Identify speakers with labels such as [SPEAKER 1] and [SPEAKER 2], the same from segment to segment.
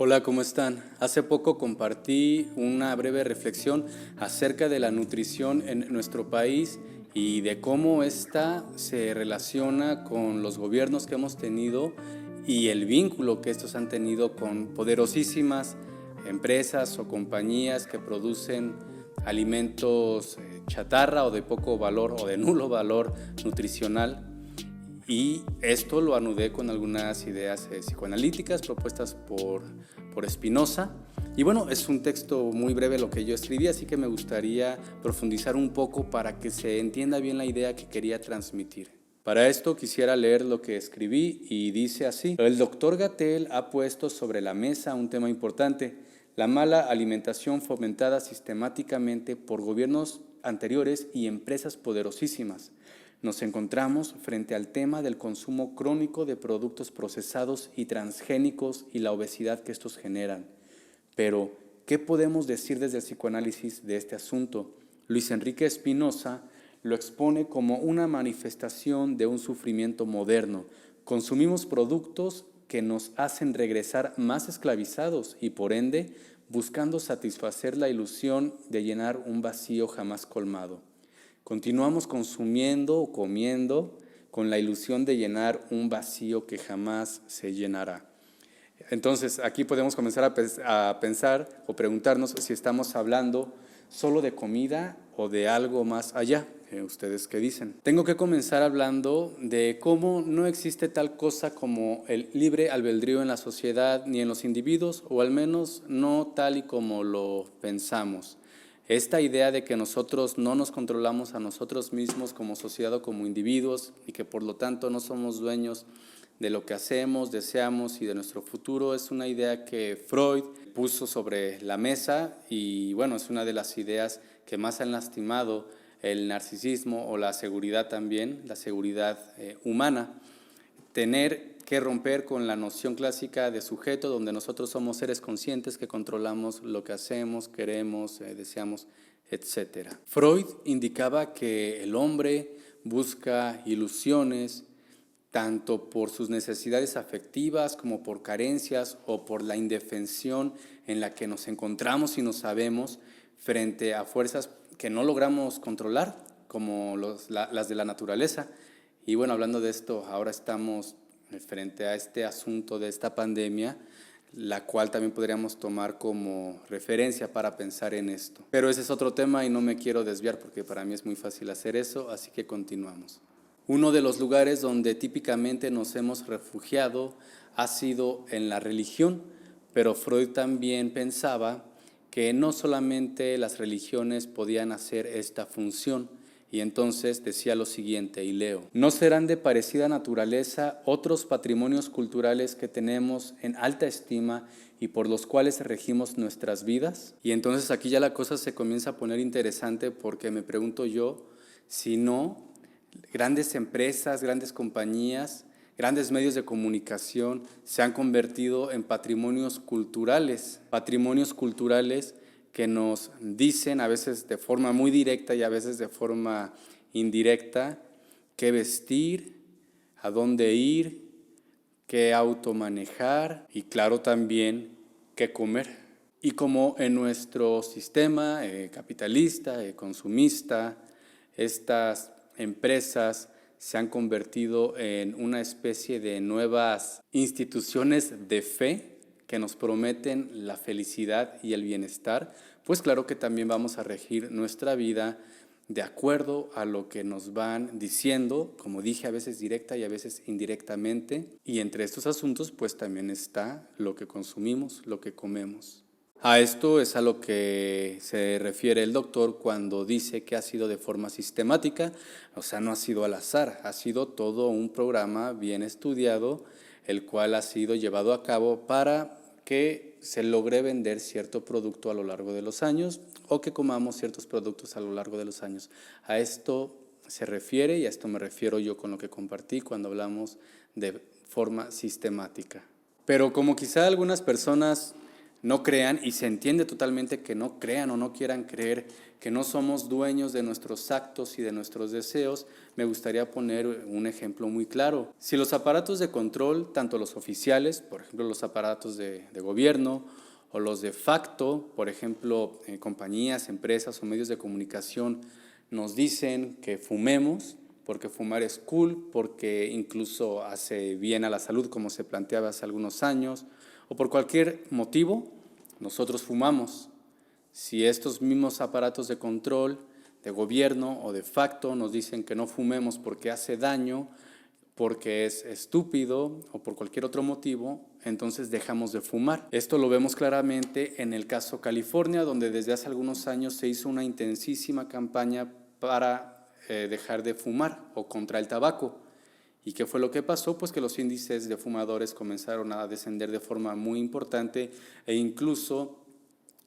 [SPEAKER 1] Hola, ¿cómo están? Hace poco compartí una breve reflexión acerca de la nutrición en nuestro país y de cómo ésta se relaciona con los gobiernos que hemos tenido y el vínculo que estos han tenido con poderosísimas empresas o compañías que producen alimentos chatarra o de poco valor o de nulo valor nutricional. Y esto lo anudé con algunas ideas psicoanalíticas propuestas por Spinoza. Y bueno, es un texto muy breve lo que yo escribí, así que me gustaría profundizar un poco para que se entienda bien la idea que quería transmitir. Para esto quisiera leer lo que escribí y dice así: el doctor Gattel ha puesto sobre la mesa un tema importante: la mala alimentación fomentada sistemáticamente por gobiernos anteriores y empresas poderosísimas. Nos encontramos frente al tema del consumo crónico de productos procesados y transgénicos y la obesidad que estos generan. Pero, ¿qué podemos decir desde el psicoanálisis de este asunto? Luis Enrique Spinoza lo expone como una manifestación de un sufrimiento moderno. Consumimos productos que nos hacen regresar más esclavizados y, por ende, buscando satisfacer la ilusión de llenar un vacío jamás colmado. Continuamos consumiendo o comiendo con la ilusión de llenar un vacío que jamás se llenará. Entonces, aquí podemos comenzar a pensar o preguntarnos si estamos hablando solo de comida o de algo más allá. ¿Ustedes qué dicen? Tengo que comenzar hablando de cómo no existe tal cosa como el libre albedrío en la sociedad ni en los individuos, o al menos no tal y como lo pensamos. Esta idea de que nosotros no nos controlamos a nosotros mismos como sociedad o como individuos y que por lo tanto no somos dueños de lo que hacemos, deseamos y de nuestro futuro es una idea que Freud puso sobre la mesa y bueno, es una de las ideas que más han lastimado el narcisismo o la seguridad también, la seguridad humana. Tener que romper con la noción clásica de sujeto, donde nosotros somos seres conscientes que controlamos lo que hacemos, queremos, deseamos, etc. Freud indicaba que el hombre busca ilusiones tanto por sus necesidades afectivas como por carencias o por la indefensión en la que nos encontramos y no sabemos frente a fuerzas que no logramos controlar, como las de la naturaleza. Y bueno, hablando de esto, ahora estamos frente a este asunto de esta pandemia, la cual también podríamos tomar como referencia para pensar en esto. Pero ese es otro tema y no me quiero desviar porque para mí es muy fácil hacer eso, así que continuamos. Uno de los lugares donde típicamente nos hemos refugiado ha sido en la religión, pero Freud también pensaba que no solamente las religiones podían hacer esta función, y entonces decía lo siguiente, y leo: ¿no serán de parecida naturaleza otros patrimonios culturales que tenemos en alta estima y por los cuales regimos nuestras vidas? Y entonces aquí ya la cosa se comienza a poner interesante porque me pregunto yo si no grandes empresas, grandes compañías, grandes medios de comunicación se han convertido en patrimonios culturales que nos dicen a veces de forma muy directa y a veces de forma indirecta qué vestir, a dónde ir, qué auto manejar y claro también qué comer. Y como en nuestro sistema capitalista, consumista, estas empresas se han convertido en una especie de nuevas instituciones de fe que nos prometen la felicidad y el bienestar, pues claro que también vamos a regir nuestra vida de acuerdo a lo que nos van diciendo, como dije, a veces directa y a veces indirectamente, y entre estos asuntos pues también está lo que consumimos, lo que comemos. A esto es a lo que se refiere el doctor cuando dice que ha sido de forma sistemática, o sea, no ha sido al azar, ha sido todo un programa bien estudiado, el cual ha sido llevado a cabo para que se logre vender cierto producto a lo largo de los años o que comamos ciertos productos a lo largo de los años. A esto se refiere y a esto me refiero yo con lo que compartí cuando hablamos de forma sistemática. Pero como quizá algunas personas no crean, y se entiende totalmente que no crean o no quieran creer que no somos dueños de nuestros actos y de nuestros deseos, me gustaría poner un ejemplo muy claro. Si los aparatos de control, tanto los oficiales, por ejemplo los aparatos de gobierno, o los de facto, por ejemplo compañías, empresas o medios de comunicación, nos dicen que fumemos, porque fumar es cool, porque incluso hace bien a la salud, como se planteaba hace algunos años, o por cualquier motivo, nosotros fumamos. Si estos mismos aparatos de control, de gobierno o de facto nos dicen que no fumemos porque hace daño, porque es estúpido o por cualquier otro motivo, entonces dejamos de fumar. Esto lo vemos claramente en el caso California, donde desde hace algunos años se hizo una intensísima campaña para dejar de fumar o contra el tabaco. ¿Y qué fue lo que pasó? Pues que los índices de fumadores comenzaron a descender de forma muy importante e incluso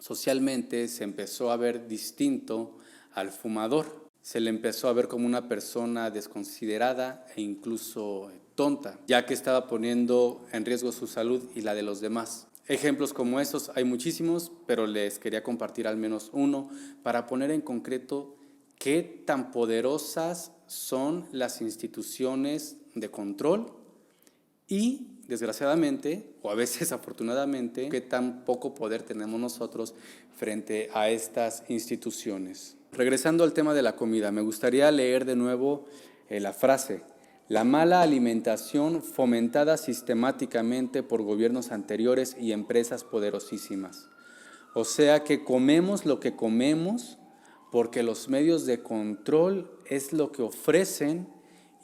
[SPEAKER 1] socialmente se empezó a ver distinto al fumador. Se le empezó a ver como una persona desconsiderada e incluso tonta, ya que estaba poniendo en riesgo su salud y la de los demás. Ejemplos como estos hay muchísimos, pero les quería compartir al menos uno para poner en concreto qué tan poderosas son las instituciones de control y, desgraciadamente, o a veces afortunadamente, qué tan poco poder tenemos nosotros frente a estas instituciones. Regresando al tema de la comida, me gustaría leer de nuevo la frase: la mala alimentación fomentada sistemáticamente por gobiernos anteriores y empresas poderosísimas. O sea que comemos lo que comemos porque los medios de control es lo que ofrecen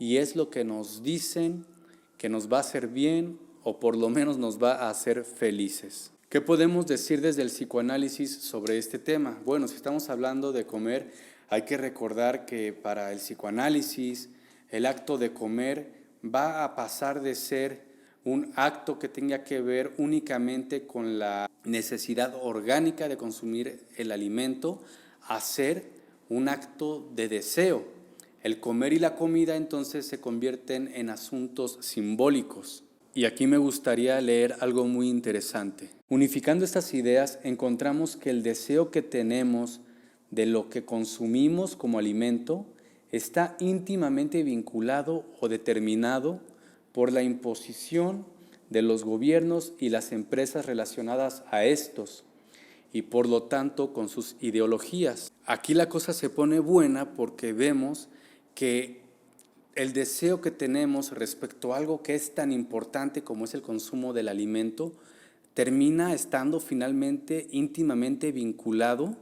[SPEAKER 1] y es lo que nos dicen que nos va a hacer bien o por lo menos nos va a hacer felices. ¿Qué podemos decir desde el psicoanálisis sobre este tema? Bueno, si estamos hablando de comer, hay que recordar que para el psicoanálisis el acto de comer va a pasar de ser un acto que tenga que ver únicamente con la necesidad orgánica de consumir el alimento a ser un acto de deseo. El comer y la comida entonces se convierten en asuntos simbólicos. Y aquí me gustaría leer algo muy interesante. Unificando estas ideas, encontramos que el deseo que tenemos de lo que consumimos como alimento está íntimamente vinculado o determinado por la imposición de los gobiernos y las empresas relacionadas a estos, y por lo tanto con sus ideologías. Aquí la cosa se pone buena porque vemos que el deseo que tenemos respecto a algo que es tan importante como es el consumo del alimento termina estando finalmente íntimamente vinculado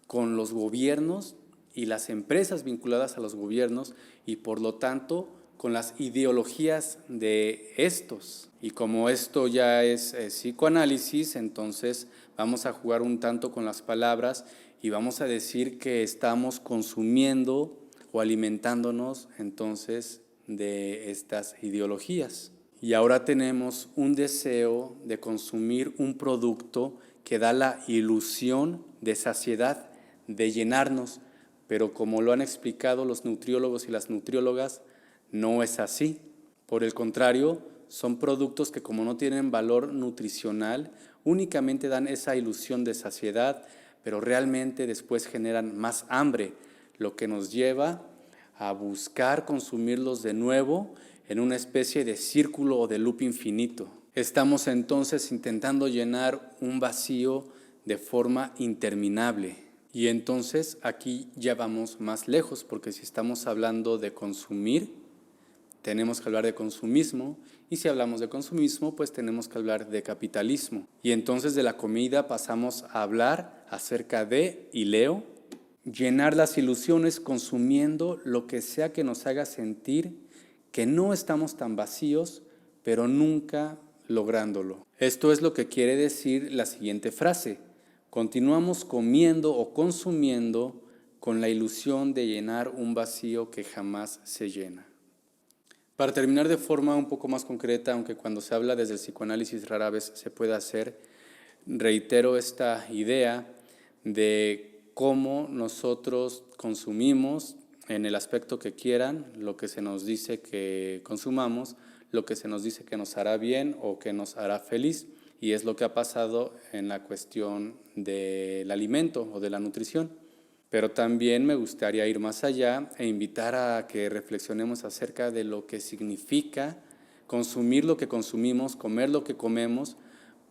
[SPEAKER 1] con los gobiernos y las empresas vinculadas a los gobiernos y por lo tanto con las ideologías de estos. Y como esto ya es psicoanálisis, entonces vamos a jugar un tanto con las palabras y vamos a decir que estamos consumiendo o alimentándonos entonces de estas ideologías. Y ahora tenemos un deseo de consumir un producto que da la ilusión de saciedad, de llenarnos, pero como lo han explicado los nutriólogos y las nutriólogas, no es así. Por el contrario, son productos que como no tienen valor nutricional, únicamente dan esa ilusión de saciedad, pero realmente después generan más hambre, lo que nos lleva a buscar consumirlos de nuevo en una especie de círculo o de loop infinito. Estamos entonces intentando llenar un vacío de forma interminable. Y entonces aquí ya vamos más lejos, porque si estamos hablando de consumir, tenemos que hablar de consumismo, y si hablamos de consumismo, pues tenemos que hablar de capitalismo. Y entonces de la comida pasamos a hablar acerca de, y leo, llenar las ilusiones consumiendo lo que sea que nos haga sentir que no estamos tan vacíos, pero nunca lográndolo. Esto es lo que quiere decir la siguiente frase: continuamos comiendo o consumiendo con la ilusión de llenar un vacío que jamás se llena. Para terminar de forma un poco más concreta, aunque cuando se habla desde el psicoanálisis rara vez se puede hacer, reitero esta idea de cómo nosotros consumimos en el aspecto que quieran lo que se nos dice que consumamos, lo que se nos dice que nos hará bien o que nos hará feliz. y es lo que ha pasado en la cuestión del alimento o de la nutrición. Pero también me gustaría ir más allá e invitar a que reflexionemos acerca de lo que significa consumir lo que consumimos, comer lo que comemos,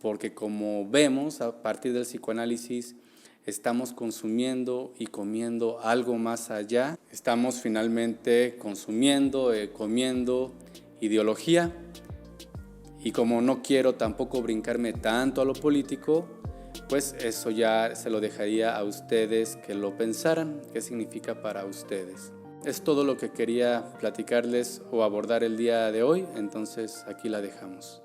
[SPEAKER 1] porque como vemos a partir del psicoanálisis, estamos consumiendo y comiendo algo más allá. Estamos finalmente consumiendo, comiendo ideología. Y como no quiero tampoco brincarme tanto a lo político, pues eso ya se lo dejaría a ustedes que lo pensaran, qué significa para ustedes. Es todo lo que quería platicarles o abordar el día de hoy, entonces aquí la dejamos.